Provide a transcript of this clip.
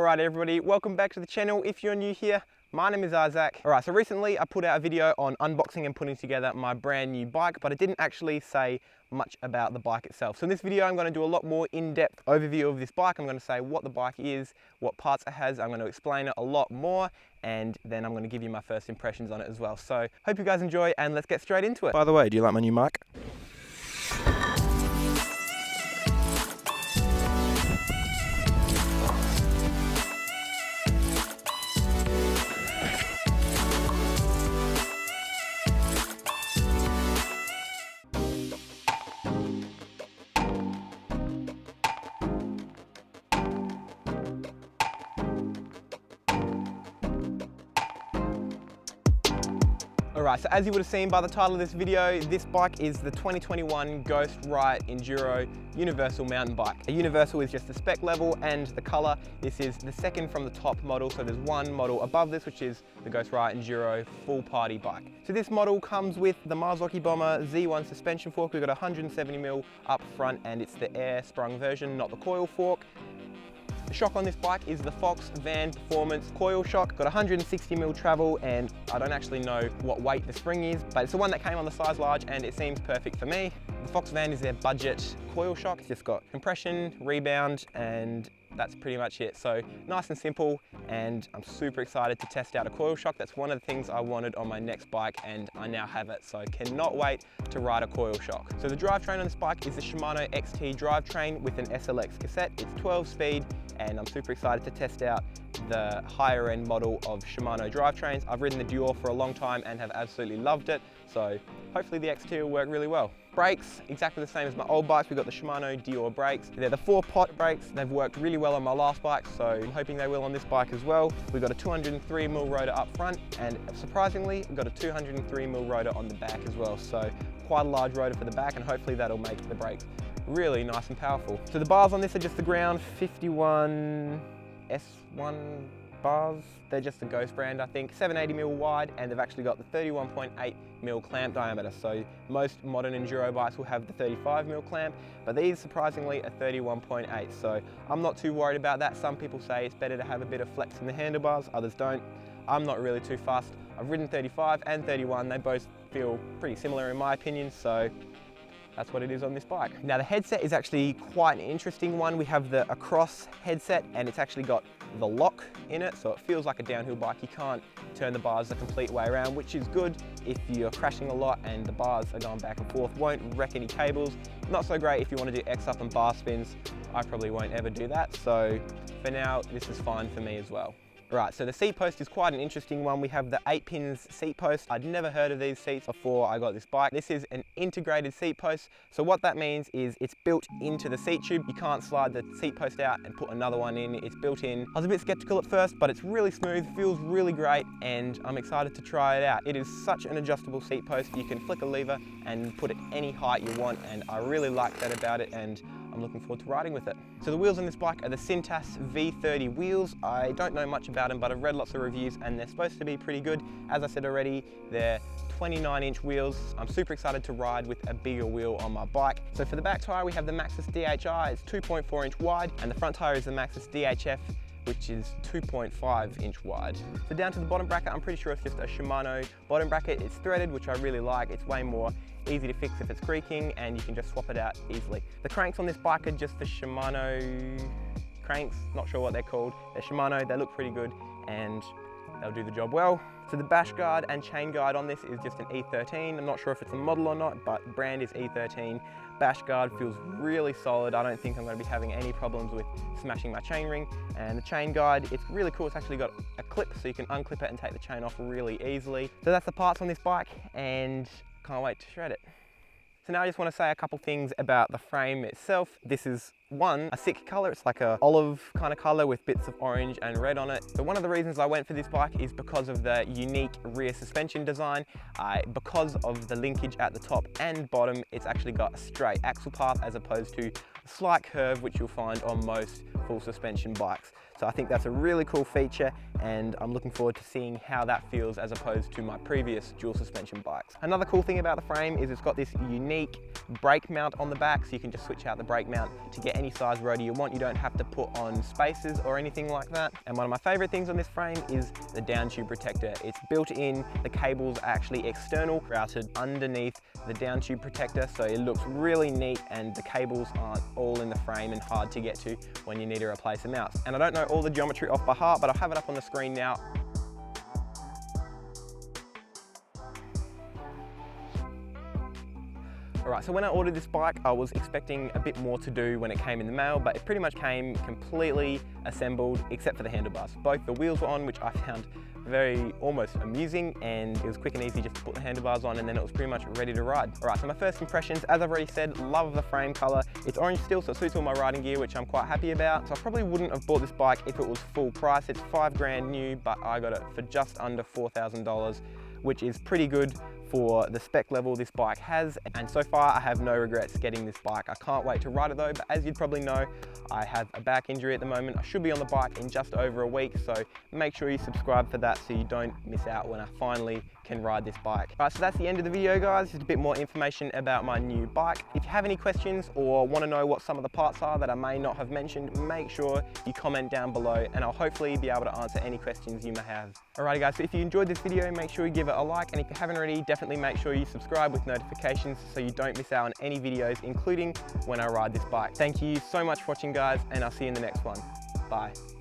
Alright everybody, welcome back to the channel. If you're new here, my name is Isaac. Alright, so recently I put out a video on unboxing and putting together my brand new bike, but I didn't actually say much about the bike itself. So in this video I'm going to do a lot more in-depth overview of this bike. I'm going to say what the bike is, what parts it has, I'm going to explain it a lot more, and then I'm going to give you my first impressions on it as well. So hope you guys enjoy and let's get straight into it. By the way, do you like my new mic? Alright, so as you would have seen by the title of this video, this bike is the 2021 Ghost Riot Enduro Universal mountain bike. A Universal is just the spec level and the color. This is the second from the top model, so there's one model above this, which is the Ghost Riot Enduro full party bike. So this model comes with the Marzocchi Bomber Z1 suspension fork. We've got 170mm up front and it's the air sprung version, not the coil fork. The shock on this bike is the Fox Van Performance coil shock. Got 160mm travel and I don't actually know what weight the spring is, but it's the one that came on the size large and it seems perfect for me. The Fox Van is their budget coil shock. It's just got compression, rebound, and that's pretty much it. So nice and simple, and I'm super excited to test out a coil shock. That's one of the things I wanted on my next bike and I now have it, so I cannot wait to ride a coil shock. So the drivetrain on this bike is the Shimano XT drivetrain with an SLX cassette. It's 12 speed and I'm super excited to test out the higher end model of Shimano drivetrains. I've ridden the Dior for a long time and have absolutely loved it, so hopefully the XT will work really well. Brakes, exactly the same as my old bikes. We've got the Shimano Dior brakes. They're the 4-pot brakes. They've worked really well on my last bike, so I'm hoping they will on this bike as well. We've got a 203mm rotor up front, and surprisingly, we've got a 203mm rotor on the back as well. So quite a large rotor for the back, and hopefully that'll make the brakes really nice and powerful. So the bars on this are just the ground 51 S1 bars. They're just the Ghost brand, I think. 780mm wide, and they've actually got the 31.8mm clamp diameter. So most modern enduro bikes will have the 35mm clamp, but these surprisingly are 31.8. So I'm not too worried about that. Some people say it's better to have a bit of flex in the handlebars, others don't. I'm not really too fussed. I've ridden 35 and 31. They both feel pretty similar in my opinion, so that's what it is on this bike. Now the headset is actually quite an interesting one. We have the Across headset and it's actually got the lock in it, so it feels like a downhill bike. You can't turn the bars the complete way around, which is good if you're crashing a lot and the bars are going back and forth. Won't wreck any cables. Not so great if you want to do X up and bar spins. I probably won't ever do that, so for now this is fine for me as well. Right, so the seat post is quite an interesting one. We have the 8-pins seat post. I'd never heard of these seats before I got this bike. This is an integrated seat post. So what that means is it's built into the seat tube. You can't slide the seat post out and put another one in. It's built in. I was a bit skeptical at first, but it's really smooth, feels really great, and I'm excited to try it out. It is such an adjustable seat post. You can flick a lever and put it any height you want, and I really like that about it, and I'm looking forward to riding with it. So the wheels on this bike are the Cintas V30 wheels. I don't know much about them, but I've read lots of reviews and they're supposed to be pretty good. As I said already, they're 29-inch wheels. I'm super excited to ride with a bigger wheel on my bike. So for the back tyre, we have the Maxxis DHI. It's 2.4-inch wide, and the front tyre is the Maxxis DHF, which is 2.5-inch wide. So down to the bottom bracket, I'm pretty sure it's just a Shimano bottom bracket. It's threaded, which I really like. It's way more easy to fix if it's creaking, and you can just swap it out easily. The cranks on this bike are just the Shimano cranks, not sure what they're called. They're Shimano, they look pretty good, and they'll do the job well. So the bash guard and chain guard on this is just an E13. I'm not sure if it's a model or not, but brand is E13. Bash guard feels really solid. I don't think I'm going to be having any problems with smashing my chain ring. And the chain guard, it's really cool. It's actually got a clip, so you can unclip it and take the chain off really easily. So that's the parts on this bike, and can't wait to shred it. So now I just want to say a couple things about the frame itself. This is a sick color. It's like a olive kind of color with bits of orange and red on it. So one of the reasons I went for this bike is because of the unique rear suspension design. Because of the linkage at the top and bottom, it's actually got a straight axle path as opposed to a slight curve, which you'll find on most full suspension bikes. So I think that's a really cool feature, and I'm looking forward to seeing how that feels as opposed to my previous dual suspension bikes. Another cool thing about the frame is it's got this unique brake mount on the back, so you can just switch out the brake mount to get any size rotor you want. You don't have to put on spacers or anything like that. And one of my favorite things on this frame is the down tube protector. It's built in, the cables are actually external, routed underneath the down tube protector, so it looks really neat, and the cables aren't all in the frame and hard to get to when you need to replace them out. And I don't know all the geometry off by heart, but I'll have it up on the screen now. Alright, so when I ordered this bike, I was expecting a bit more to do when it came in the mail, but it pretty much came completely assembled except for the handlebars. Both the wheels were on, which I found very almost amusing, and it was quick and easy just to put the handlebars on, and then it was pretty much ready to ride. Alright, so my first impressions, as I've already said, love the frame colour. It's orange steel, so it suits all my riding gear, which I'm quite happy about. So I probably wouldn't have bought this bike if it was full price. It's $5 grand new, but I got it for just under $4,000, which is pretty good for the spec level this bike has, and so far I have no regrets getting this bike. I can't wait to ride it though, but as you'd probably know, I have a back injury at the moment. I should be on the bike in just over a week, so make sure you subscribe for that so you don't miss out when I finally can ride this bike. Alright, so that's the end of the video, guys. Just a bit more information about my new bike. If you have any questions or want to know what some of the parts are that I may not have mentioned, make sure you comment down below, and I'll hopefully be able to answer any questions you may have. Alrighty guys, so if you enjoyed this video, make sure you give it a like, and if you haven't already, definitely make sure you subscribe with notifications so you don't miss out on any videos, including when I ride this bike. Thank you so much for watching, guys, and I'll see you in the next one. Bye.